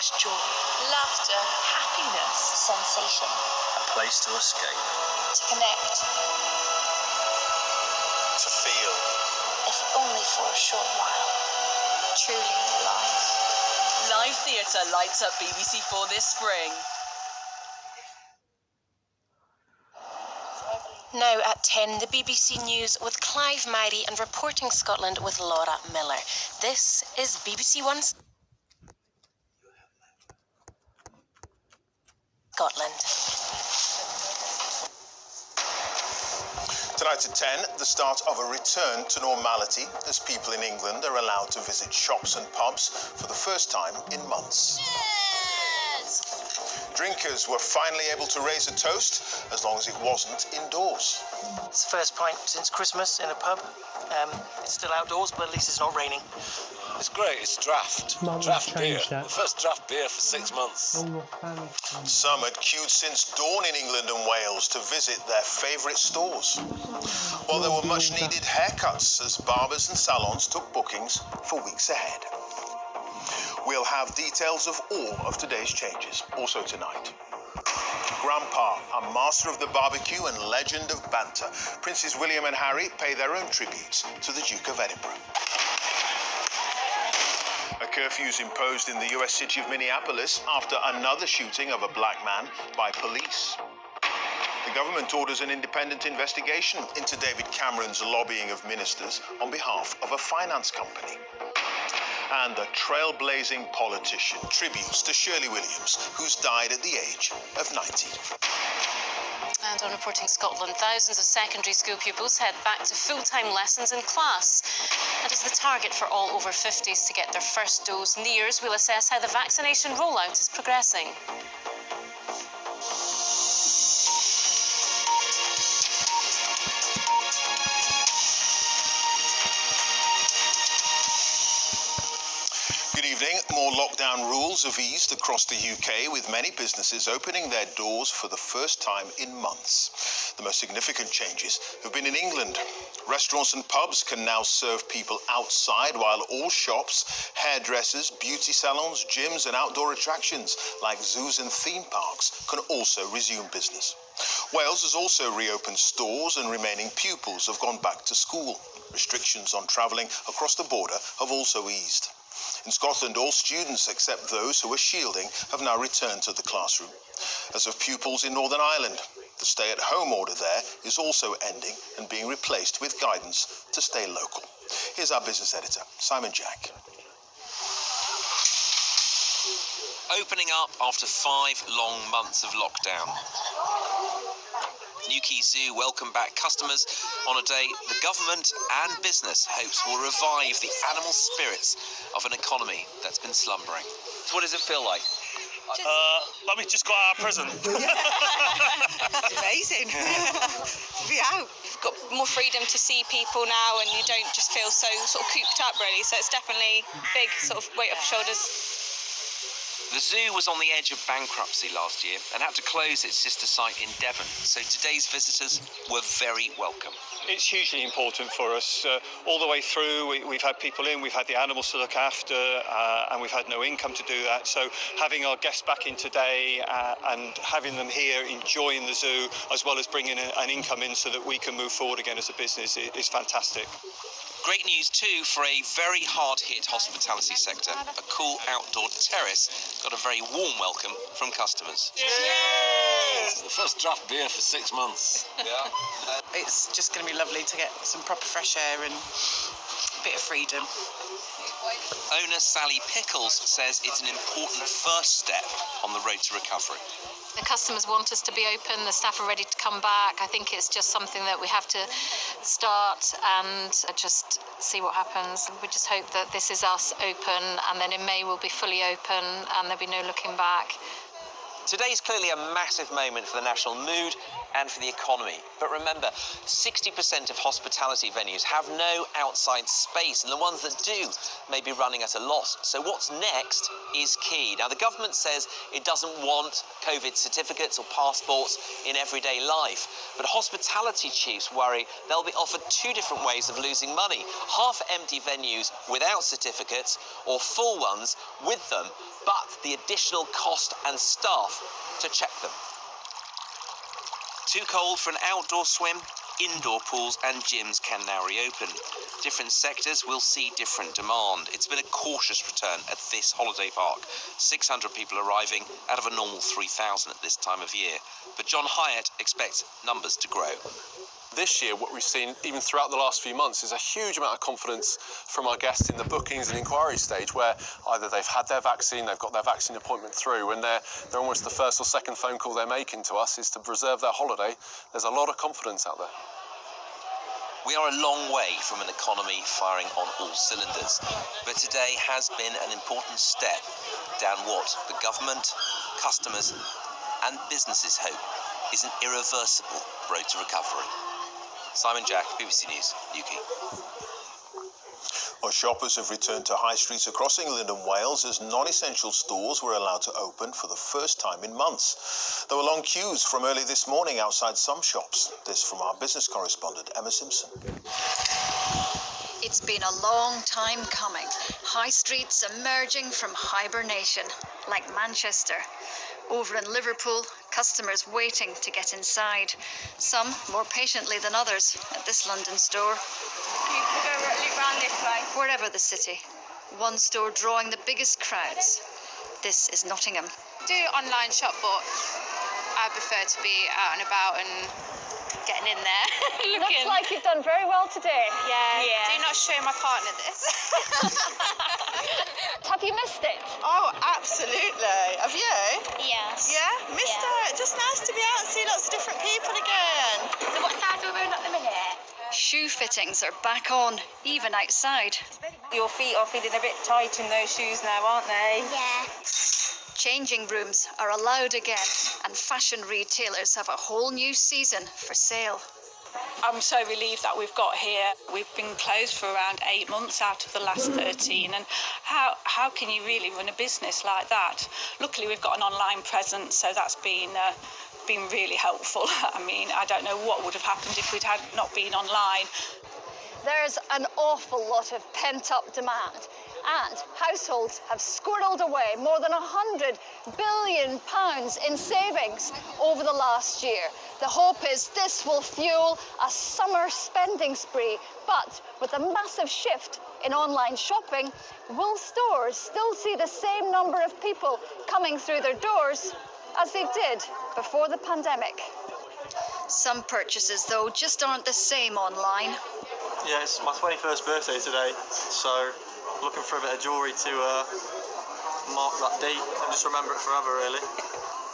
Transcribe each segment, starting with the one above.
was joy, laughter, happiness, sensation. A place to escape. To connect. To feel. If only for a short while. Truly alive. Live theatre lights up BBC4 this spring. Now at 10, the BBC News with Clive Myrie and Reporting Scotland with Laura Miller. This is BBC One Scotland. Tonight at 10, the start of a return to normality as people in England are allowed to visit shops and pubs for the first time in months. Drinkers were finally able to raise a toast as long as it wasn't indoors. It's the first pint since Christmas in a pub. It's still outdoors, but at least it's not raining. It's great, it's draft beer. The first draft beer for 6 months. Some had queued since dawn in England and Wales to visit their favourite stores. While there were much needed haircuts as barbers and salons took bookings for weeks ahead. We'll have details of all of today's changes, also tonight. Grandpa, a master of the barbecue and legend of banter, Princes William and Harry pay their own tributes to the Duke of Edinburgh. A curfew is imposed in the US city of Minneapolis after another shooting of a black man by police. The government orders an independent investigation into David Cameron's lobbying of ministers on behalf of a finance company. And a trailblazing politician tributes to Shirley Williams, who's died at the age of 90. And on Reporting Scotland, thousands of secondary school pupils head back to full-time lessons in class. That is the target for all over 50s to get their first dose. NEARS will assess how the vaccination rollout is progressing. Good evening. More lockdown rules have eased across the UK, with many businesses opening their doors for the first time in months. The most significant changes have been in England. Restaurants and pubs can now serve people outside, while all shops, hairdressers, beauty salons, gyms and outdoor attractions like zoos and theme parks can also resume business. Wales has also reopened stores and remaining pupils have gone back to school. Restrictions on travelling across the border have also eased. In Scotland, all students except those who are shielding have now returned to the classroom. As of pupils in Northern Ireland, the stay-at-home order there is also ending and being replaced with guidance to stay local. Here's our business editor, Simon Jack. Opening up after 5 long months of lockdown. Newquay Zoo welcomed back customers on a day the government and business hopes will revive the animal spirits of an economy that's been slumbering. So what does it feel like? Like we just got out of prison. It's amazing to be out. You've got more freedom to see people now and you don't just feel so sort of cooped up really, so it's definitely a big sort of weight off your shoulders. The zoo was on the edge of bankruptcy last year and had to close its sister site in Devon, so today's visitors were very welcome. It's hugely important for us. All the way through, we've had people in, we've had the animals to look after, and we've had no income to do that. So having our guests back in today and having them here enjoying the zoo, as well as bringing an income in so that we can move forward again as a business, is fantastic. Great news too for a very hard-hit hospitality sector. A cool outdoor terrace got a very warm welcome from customers. Cheers! The first draft beer for 6 months. Yeah. It's just going to be lovely to get some proper fresh air and a bit of freedom. Owner Sally Pickles says it's an important first step on the road to recovery. The customers want us to be open, the staff are ready to come back. I think it's just something that we have to start and just see what happens. We just hope that this is us open, and then in May we'll be fully open and there'll be no looking back. Today's clearly a massive moment for the national mood and for the economy. But remember, 60% of hospitality venues have no outside space, and the ones that do may be running at a loss. So what's next is key. Now, the government says it doesn't want COVID certificates or passports in everyday life, but hospitality chiefs worry they'll be offered two different ways of losing money: half-empty venues without certificates, or full ones with them, but the additional cost and staff to check them. Too cold for an outdoor swim? Indoor pools and gyms can now reopen. Different sectors will see different demand. It's been a cautious return at this holiday park. 600 people arriving out of a normal 3,000 at this time of year. But John Hyatt expects numbers to grow. This year, what we've seen, even throughout the last few months, is a huge amount of confidence from our guests in the bookings and inquiry stage, where either they've had their vaccine, they've got their vaccine appointment through, and they're almost the first or second phone call they're making to us is to reserve their holiday. There's a lot of confidence out there. We are a long way from an economy firing on all cylinders, but today has been an important step down what the government, customers and businesses hope is an irreversible road to recovery. Simon Jack, BBC News, UK. Well, shoppers have returned to high streets across England and Wales as non-essential stores were allowed to open for the first time in months. There were long queues from early this morning outside some shops. This from our business correspondent, Emma Simpson. It's been a long time coming. High streets emerging from hibernation, like Manchester. Over in Liverpool, customers waiting to get inside. Some more patiently than others at this London store. We'll go round this way. Wherever the city, one store drawing the biggest crowds. This is Nottingham. Do online shop, but I prefer to be out and about and getting in there. Looks like you've done very well today. Yeah. Do not show my partner this. Have you missed it? Oh, absolutely. Have you? Yes. Yeah? Missed it. Just nice to be out and see lots of different people again. So what size are we wearing at the minute? Shoe fittings are back on, even outside. Your feet are feeling a bit tight in those shoes now, aren't they? Yeah. Changing rooms are allowed again, and fashion retailers have a whole new season for sale. I'm so relieved that we've got here. We've been closed for around 8 months out of the last 13, and how can you really run a business like that? Luckily, we've got an online presence, so that's been really helpful. I mean, I don't know what would have happened if we'd had not been online. There's an awful lot of pent-up demand, and households have squirreled away more than £100 billion in savings over the last year. The hope is this will fuel a summer spending spree, but with a massive shift in online shopping, will stores still see the same number of people coming through their doors as they did before the pandemic? Some purchases, though, just aren't the same online. Yeah, it's my 21st birthday today, so looking for a bit of jewellery to mark that date and just remember it forever, really.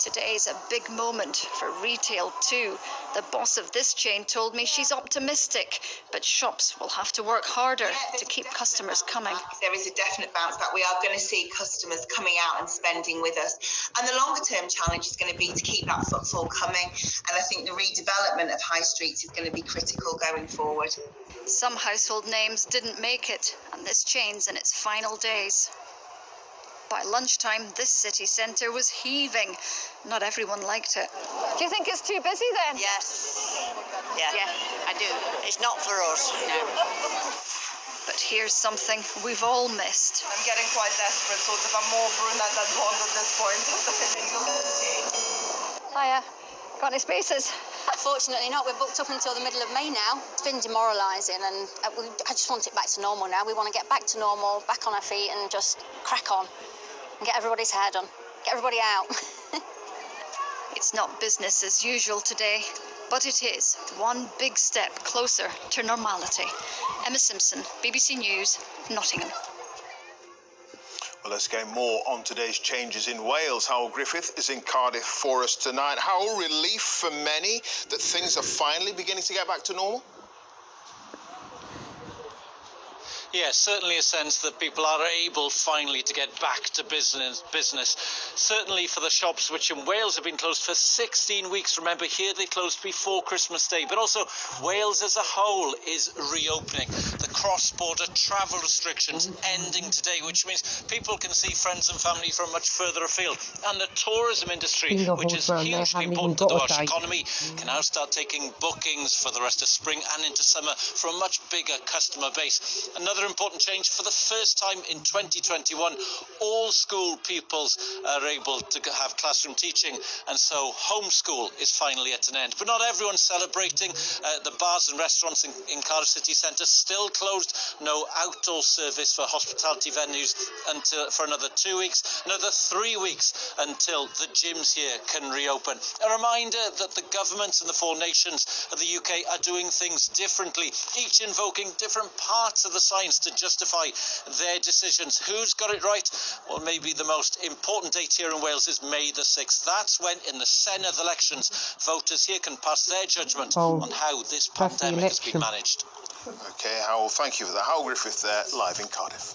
Today's a big moment for retail too. The boss of this chain told me she's optimistic, but shops will have to work harder to keep customers coming. There is a definite bounce back. We are going to see customers coming out and spending with us. And the longer term challenge is going to be to keep that footfall coming. And I think the redevelopment of high streets is going to be critical going forward. Some household names didn't make it, and this chain's in its final days. By lunchtime, this city centre was heaving. Not everyone liked it. Do you think it's too busy then? Yes. Yeah, I do. It's not for us, no. But here's something we've all missed. I'm getting quite desperate, so if I'm more brunette than blonde at this point. Hiya. Got any spaces? Fortunately not. We're booked up until the middle of May now. It's been demoralising, and I just want it back to normal now. We want to get back to normal, back on our feet and just crack on and get everybody's hair done, get everybody out. It's not business as usual today, but it is one big step closer to normality. Emma Simpson, BBC News, Nottingham. Well, let's get more on today's changes in Wales. Howell Griffith is in Cardiff for us tonight. Howell, relief for many that things are finally beginning to get back to normal? Yes, certainly a sense that people are able finally to get back to business. Certainly for the shops which in Wales have been closed for 16 weeks. Remember, here they closed before Christmas Day. But also Wales as a whole is reopening. The cross-border travel restrictions ending today, which means people can see friends and family from much further afield. And the tourism industry, which is hugely important to the Welsh economy, can now start taking bookings for the rest of spring and into summer for a much bigger customer base. Another important change: for the first time in 2021, all school pupils are able to have classroom teaching, and so homeschool is finally at an end. But not everyone's celebrating. The bars and restaurants in Cardiff City Centre still closed. No outdoor service for hospitality venues for another 2 weeks. Another 3 weeks until the gyms here can reopen. A reminder that the governments and the 4 nations of the UK are doing things differently, each invoking different parts of the science to justify their decisions. Who's got it right? Well, maybe the most important date here in Wales is May the 6th. That's when, in the Senedd elections, voters here can pass their judgment on how this pandemic has been managed. Okay, Howell, thank you for that. Howell Griffith there, live in Cardiff.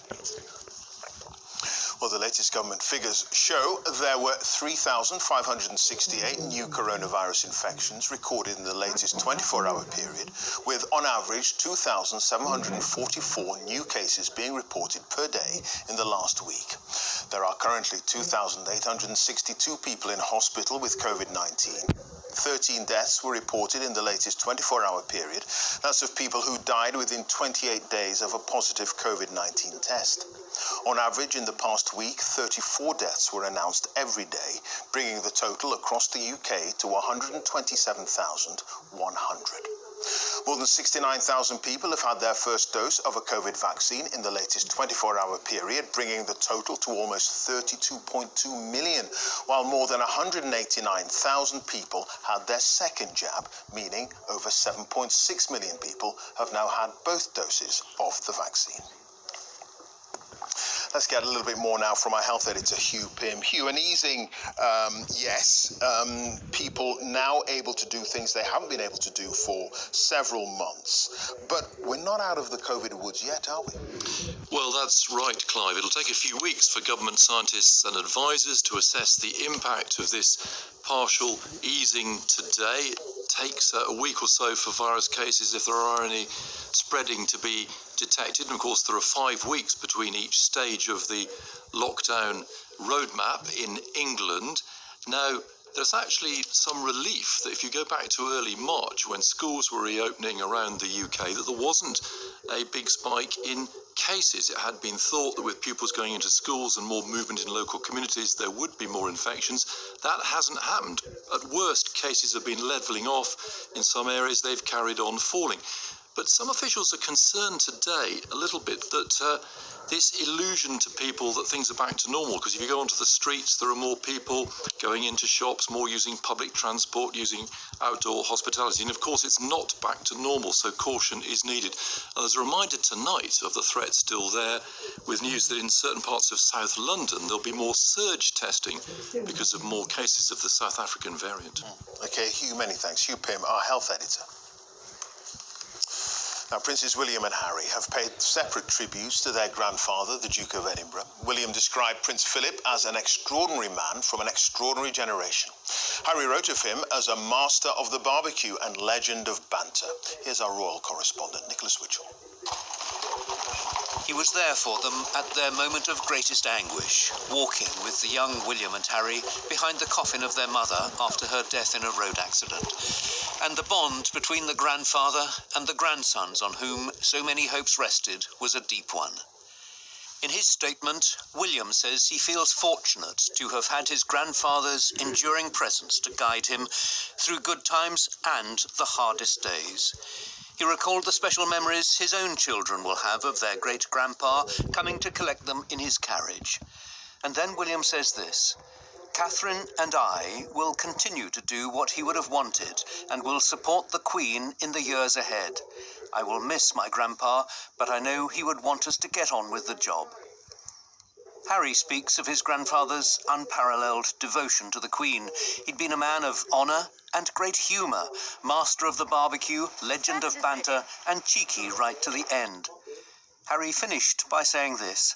Well, the latest government figures show there were 3,568 new coronavirus infections recorded in the latest 24-hour period, with on average 2,744 new cases being reported per day in the last week. There are currently 2,862 people in hospital with COVID-19. 13 deaths were reported in the latest 24-hour period. That's of people who died within 28 days of a positive COVID-19 test. On average, in the past week, 34 deaths were announced every day, bringing the total across the UK to 127,100. More than 69,000 people have had their first dose of a COVID vaccine in the latest 24-hour period, bringing the total to almost 32.2 million, while more than 189,000 people had their second jab, meaning over 7.6 million people have now had both doses of the vaccine. Let's get a little bit more now from our health editor, Hugh Pym. Hugh, an easing, people now able to do things they haven't been able to do for several months. But we're not out of the COVID woods yet, are we? Well, that's right, Clive. It'll take a few weeks for government scientists and advisors to assess the impact of this partial easing today. It takes a week or so for virus cases, if there are any, spreading to be detected. And of course, there are 5 weeks between each stage of the lockdown roadmap in England. Now, there's actually some relief that if you go back to early March, when schools were reopening around the UK, that there wasn't a big spike in cases. It had been thought that with pupils going into schools and more movement in local communities, there would be more infections. That hasn't happened. At worst, cases have been levelling off. In some areas, they've carried on falling. But some officials are concerned today a little bit that this illusion to people that things are back to normal, because if you go onto the streets, there are more people going into shops, more using public transport, using outdoor hospitality. And of course, it's not back to normal, so caution is needed. And there's a reminder tonight of the threat still there, with news that in certain parts of South London, there'll be more surge testing because of more cases of the South African variant. Okay, Hugh, many thanks. Hugh Pym, our health editor. Now, Princes William and Harry have paid separate tributes to their grandfather, the Duke of Edinburgh. William described Prince Philip as an extraordinary man from an extraordinary generation. Harry wrote of him as a master of the barbecue and legend of banter. Here's our royal correspondent, Nicholas Witchell. He was there for them at their moment of greatest anguish, walking with the young William and Harry behind the coffin of their mother after her death in a road accident. And the bond between the grandfather and the grandsons on whom so many hopes rested was a deep one. In his statement, William says he feels fortunate to have had his grandfather's enduring presence to guide him through good times and the hardest days. He recalled the special memories his own children will have of their great-grandpa coming to collect them in his carriage. And then William says this: Catherine and I will continue to do what he would have wanted and will support the Queen in the years ahead. I will miss my grandpa, but I know he would want us to get on with the job. Harry speaks of his grandfather's unparalleled devotion to the Queen. He'd been a man of honour and great humour, master of the barbecue, legend of banter, and cheeky right to the end. Harry finished by saying this: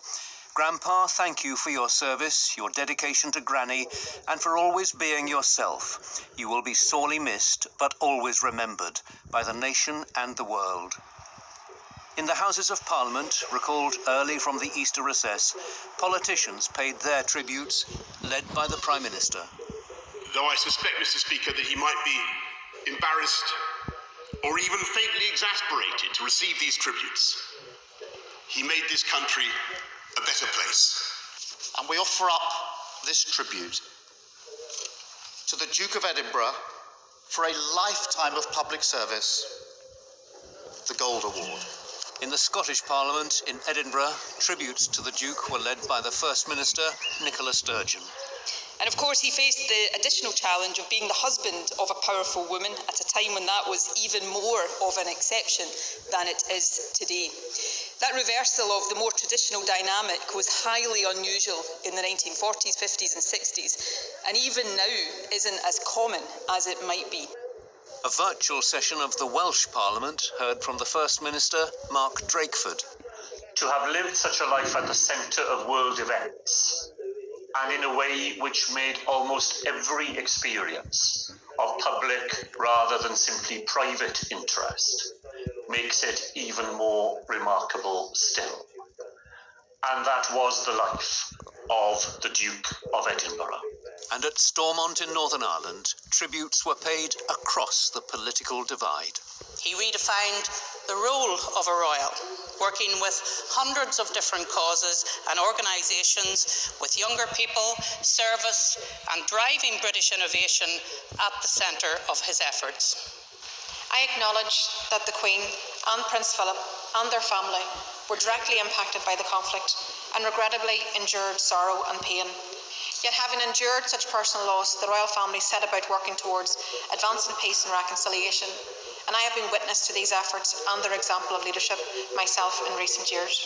"Grandpa, thank you for your service, your dedication to Granny, and for always being yourself. You will be sorely missed, but always remembered by the nation and the world." In the Houses of Parliament, recalled early from the Easter recess, politicians paid their tributes, led by the Prime Minister. Though I suspect, Mr. Speaker, that he might be embarrassed or even faintly exasperated to receive these tributes, he made this country a better place. And we offer up this tribute to the Duke of Edinburgh for a lifetime of public service, the Gold Award. In the Scottish Parliament in Edinburgh, tributes to the Duke were led by the First Minister, Nicola Sturgeon. And of course, he faced the additional challenge of being the husband of a powerful woman at a time when that was even more of an exception than it is today. That reversal of the more traditional dynamic was highly unusual in the 1940s, 50s and 60s, and even now isn't as common as it might be. A virtual session of the Welsh Parliament heard from the First Minister, Mark Drakeford. To have lived such a life at the centre of world events, and in a way which made almost every experience of public rather than simply private interest, makes it even more remarkable still. And that was the life of the Duke of Edinburgh. And at Stormont in Northern Ireland, tributes were paid across the political divide. He redefined the role of a royal, working with hundreds of different causes and organisations with younger people, service and driving British innovation at the centre of his efforts. I acknowledge that the Queen and Prince Philip and their family were directly impacted by the conflict and regrettably endured sorrow and pain. Yet having endured such personal loss, the royal family set about working towards advancing peace and reconciliation, and I have been witness to these efforts and their example of leadership myself in recent years.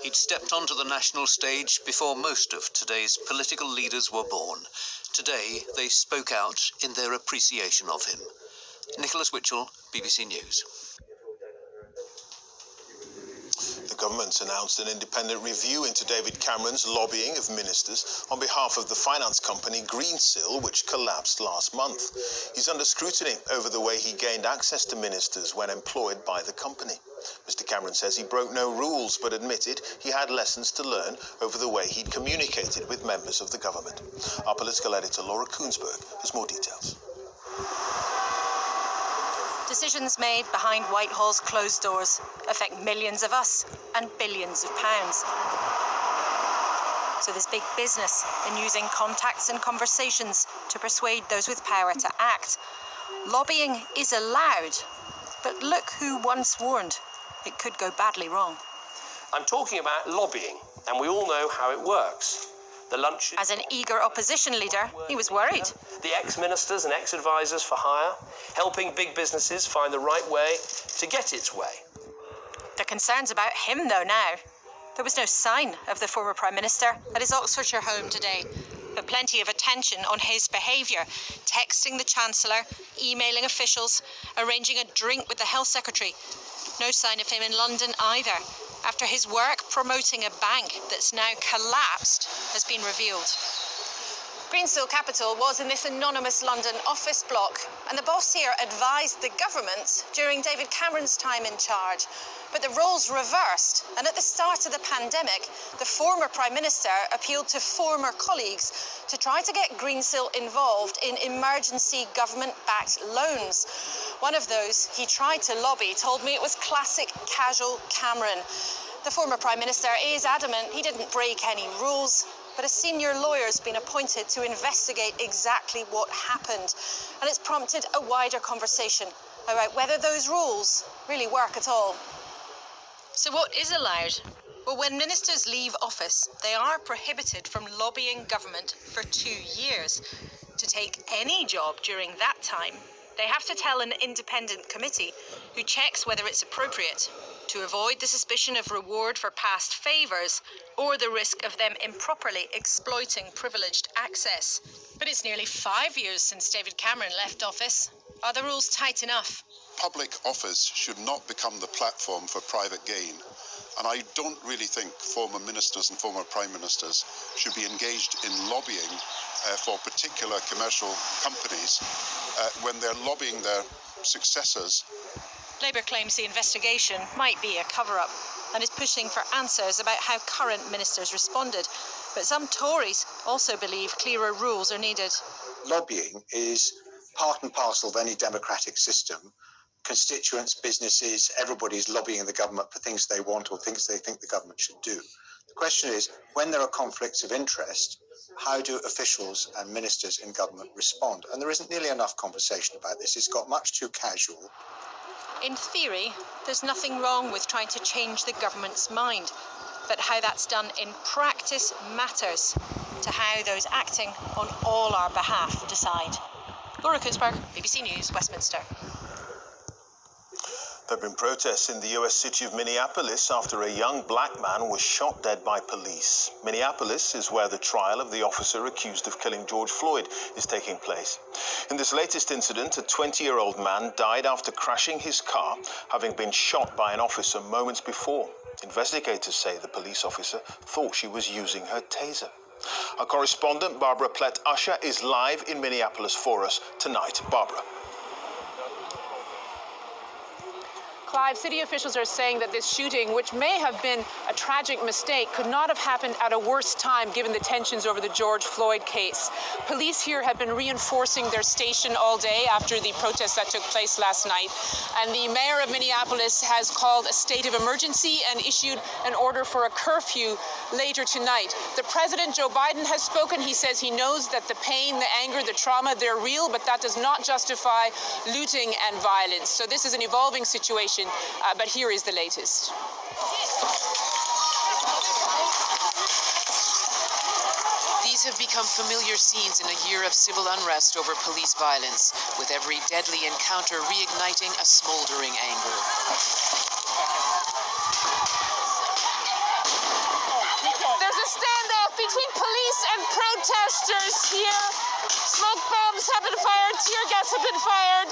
He'd stepped onto the national stage before most of today's political leaders were born. Today, they spoke out in their appreciation of him. Nicholas Witchell, BBC News. The government's announced an independent review into David Cameron's lobbying of ministers on behalf of the finance company Greensill, which collapsed last month. He's under scrutiny over the way he gained access to ministers when employed by the company. Mr. Cameron says he broke no rules, but admitted he had lessons to learn over the way he'd communicated with members of the government. Our political editor, Laura Koonsberg, has more details. Decisions made behind Whitehall's closed doors affect millions of us and billions of pounds. So there's big business in using contacts and conversations to persuade those with power to act. Lobbying is allowed, but look who once warned it could go badly wrong. I'm talking about lobbying, and we all know how it works. The lunches. As an eager opposition leader, he was worried. The ex-ministers and ex-advisors for hire, helping big businesses find the right way to get its way. The concerns about him, though, now. There was no sign of the former Prime Minister at his Oxfordshire home today, but plenty of attention on his behaviour, texting the Chancellor, emailing officials, arranging a drink with the Health Secretary. No sign of him in London either, after his work promoting a bank that's now collapsed has been revealed. Greensill Capital was in this anonymous London office block, and the boss here advised the government during David Cameron's time in charge. But the roles reversed, and at the start of the pandemic, the former Prime Minister appealed to former colleagues to try to get Greensill involved in emergency government-backed loans. One of those he tried to lobby told me it was classic casual Cameron. The former Prime Minister is adamant he didn't break any rules, but a senior lawyer's been appointed to investigate exactly what happened, and it's prompted a wider conversation about whether those rules really work at all. So what is allowed? Well, when ministers leave office, they are prohibited from lobbying government for 2 years. To take any job during that time, they have to tell an independent committee who checks whether it's appropriate, to avoid the suspicion of reward for past favours or the risk of them improperly exploiting privileged access. But it's nearly 5 years since David Cameron left office. Are the rules tight enough? Public office should not become the platform for private gain. And I don't really think former ministers and former prime ministers should be engaged in lobbying for particular commercial companies when they're lobbying their successors. Labour claims the investigation might be a cover-up and is pushing for answers about how current ministers responded. But some Tories also believe clearer rules are needed. Lobbying is part and parcel of any democratic system. Constituents, businesses, everybody's lobbying the government for things they want or things they think the government should do. The question is, when there are conflicts of interest, how do officials and ministers in government respond? And there isn't nearly enough conversation about this. It's got much too casual. In theory, there's nothing wrong with trying to change the government's mind. But how that's done in practice matters to how those acting on all our behalf decide. Laura Kunzberg, BBC News, Westminster. There have been protests in the US city of Minneapolis after a young black man was shot dead by police. Minneapolis is where the trial of the officer accused of killing George Floyd is taking place. In this latest incident, a 20-year-old man died after crashing his car, having been shot by an officer moments before. Investigators say the police officer thought she was using her taser. Our correspondent, Barbara Plett-Usher, is live in Minneapolis for us tonight. Barbara. Clive, city officials are saying that this shooting, which may have been a tragic mistake, could not have happened at a worse time given the tensions over the George Floyd case. Police here have been reinforcing their station all day after the protests that took place last night. And the mayor of Minneapolis has called a state of emergency and issued an order for a curfew later tonight. The president, Joe Biden, has spoken. He says he knows that the pain, the anger, the trauma, they're real, but that does not justify looting and violence. So this is an evolving situation. But here is the latest. These have become familiar scenes in a year of civil unrest over police violence, with every deadly encounter reigniting a smoldering anger. There's a standoff between police and protesters here. Smoke bombs have been fired, tear gas have been fired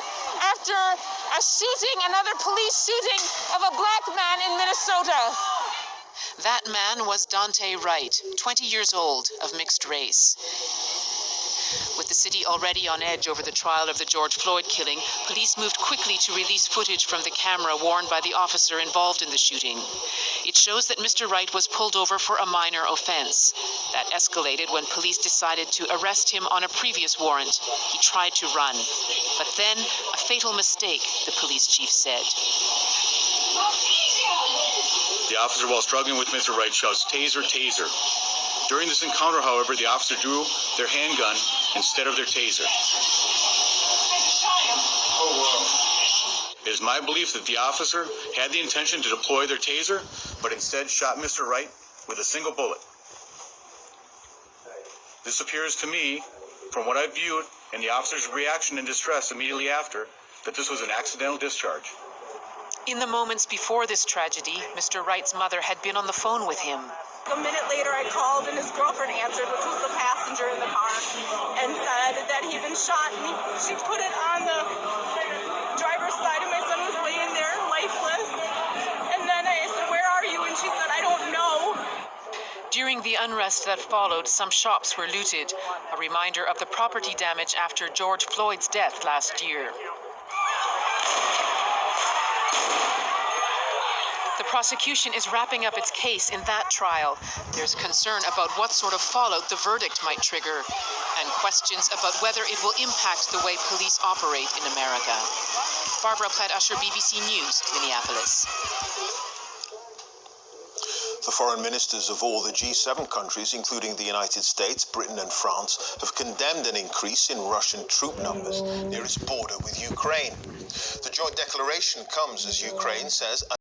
after a shooting, another police shooting of a black man in Minnesota. That man was Daunte Wright, 20 years old, of mixed race. With the city already on edge over the trial of the George Floyd killing, police moved quickly to release footage from the camera worn by the officer involved in the shooting. It shows that Mr. Wright was pulled over for a minor offense. That escalated when police decided to arrest him on a previous warrant. He tried to run, but then a fatal mistake, the police chief said. The officer, while struggling with Mr. Wright, shouts, "Taser, taser." During this encounter, however, the officer drew their handgun instead of their taser. It is my belief that the officer had the intention to deploy their taser, but instead shot Mr. Wright with a single bullet. This appears to me, from what I viewed and the officer's reaction and distress immediately after, that this was an accidental discharge. In the moments before this tragedy, Mr. Wright's mother had been on the phone with him. A minute later, I called and his girlfriend answered, which was the passenger in the car, and said that he'd been shot. And she put it on the driver's side, and my son was laying there lifeless. And then I said, "Where are you?" And she said, "I don't know." During the unrest that followed, some shops were looted, a reminder of the property damage after George Floyd's death last year. The prosecution is wrapping up its case in that trial. There's concern about what sort of fallout the verdict might trigger, and questions about whether it will impact the way police operate in America. Barbara Plett-Usher, BBC News, Minneapolis. The foreign ministers of all the G7 countries, including the United States, Britain and France, have condemned an increase in Russian troop numbers near its border with Ukraine. The joint declaration comes as Ukraine says